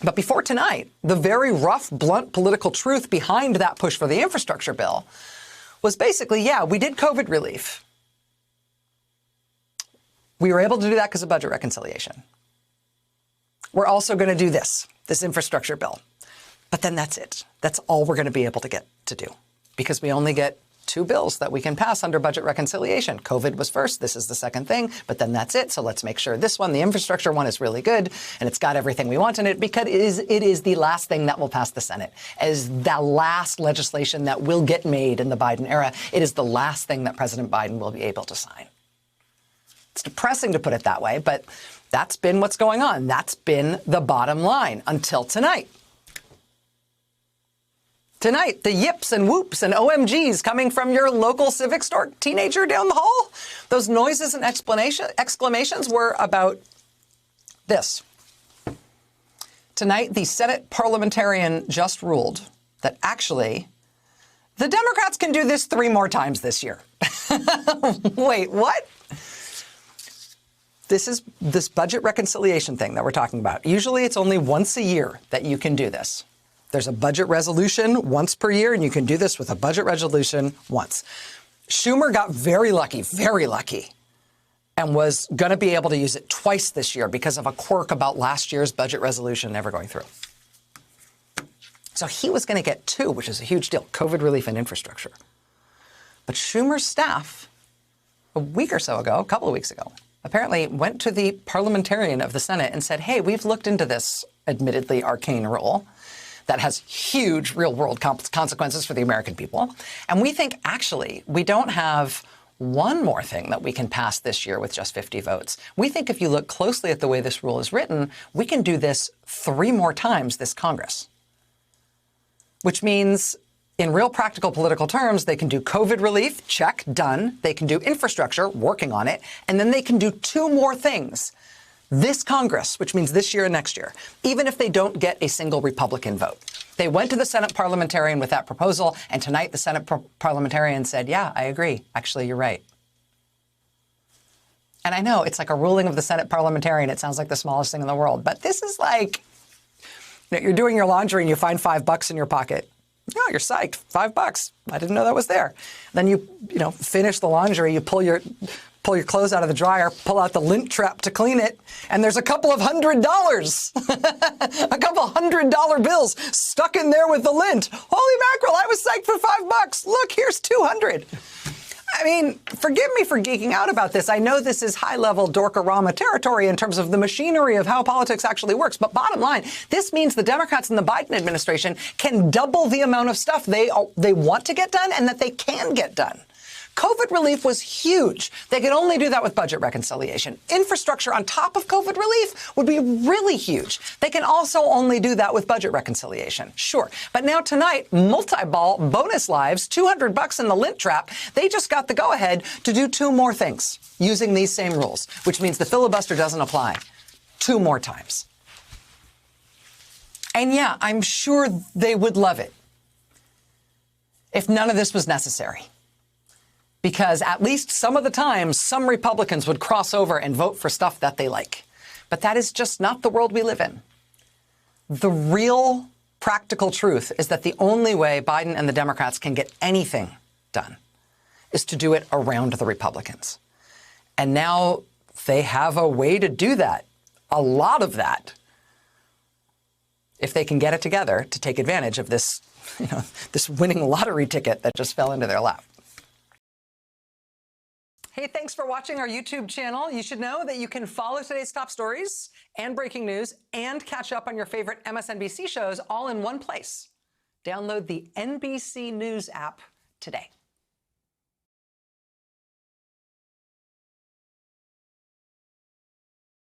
But before tonight, the very rough, blunt political truth behind that push for the infrastructure bill was basically, yeah, we did COVID relief. We were able to do that because of budget reconciliation. We're also going to do this infrastructure bill. But then that's it. That's all we're going to be able to get to do, because we only get 2 bills that we can pass under budget reconciliation. COVID was first. This is the second thing, but then that's it. So let's make sure this one, the infrastructure one, is really good and it's got everything we want in it, because it is the last thing that will pass the Senate. As the last legislation that will get made in the Biden era, it is the last thing that President Biden will be able to sign. It's depressing to put it that way, but that's been what's going on. That's been the bottom line until tonight. Tonight, the yips and whoops and OMGs coming from your local civic store teenager down the hall, those noises and exclamations were about this. Tonight, the Senate parliamentarian just ruled that actually the Democrats can do this 3 more times this year. Wait, what? This budget reconciliation thing that we're talking about. Usually it's only once a year that you can do this. There's a budget resolution once per year, and you can do this with a budget resolution once. Schumer got very lucky, and was going to be able to use it twice this year because of a quirk about last year's budget resolution never going through. So he was going to get 2, which is a huge deal, COVID relief and infrastructure. But Schumer's staff, a week or so ago, a couple of weeks ago, apparently went to the parliamentarian of the Senate and said, hey, we've looked into this admittedly arcane rule that has huge real-world consequences for the American people. And we think, actually, we don't have one more thing that we can pass this year with just 50 votes. We think if you look closely at the way this rule is written, we can do this 3 more times this Congress. Which means, in real practical political terms, they can do COVID relief, check, done. They can do infrastructure, working on it. And then they can do 2 more things this Congress, which means this year and next year, even if they don't get a single Republican vote. They went to the Senate parliamentarian with that proposal, and tonight the Senate parliamentarian said, yeah, I agree. Actually, you're right. And I know it's like a ruling of the Senate parliamentarian. It sounds like the smallest thing in the world, but this is like, you're doing your laundry and you find $5 in your pocket. Oh, you're psyched. $5. I didn't know that was there. Then you finish the laundry, you pull your clothes out of the dryer, pull out the lint trap to clean it, and there's a couple of $100, a couple $100 bills stuck in there with the lint. Holy mackerel, I was psyched for $5. Look, here's 200. I mean, forgive me for geeking out about this. I know this is high-level Dorkarama territory in terms of the machinery of how politics actually works. But bottom line, this means the Democrats in the Biden administration can double the amount of stuff they want to get done and that they can get done. COVID relief was huge. They could only do that with budget reconciliation. Infrastructure on top of COVID relief would be really huge. They can also only do that with budget reconciliation. Sure. But now tonight, multi-ball bonus lives, $200 in the lint trap. They just got the go-ahead to do 2 more things using these same rules, which means the filibuster doesn't apply 2 more times. And yeah, I'm sure they would love it if none of this was necessary. Because at least some of the time, some Republicans would cross over and vote for stuff that they like. But that is just not the world we live in. The real practical truth is that the only way Biden and the Democrats can get anything done is to do it around the Republicans. And now they have a way to do that, a lot of that, if they can get it together to take advantage of this, this winning lottery ticket that just fell into their lap. Hey, thanks for watching our YouTube channel. You should know that you can follow today's top stories and breaking news and catch up on your favorite MSNBC shows all in one place. Download the NBC News app today.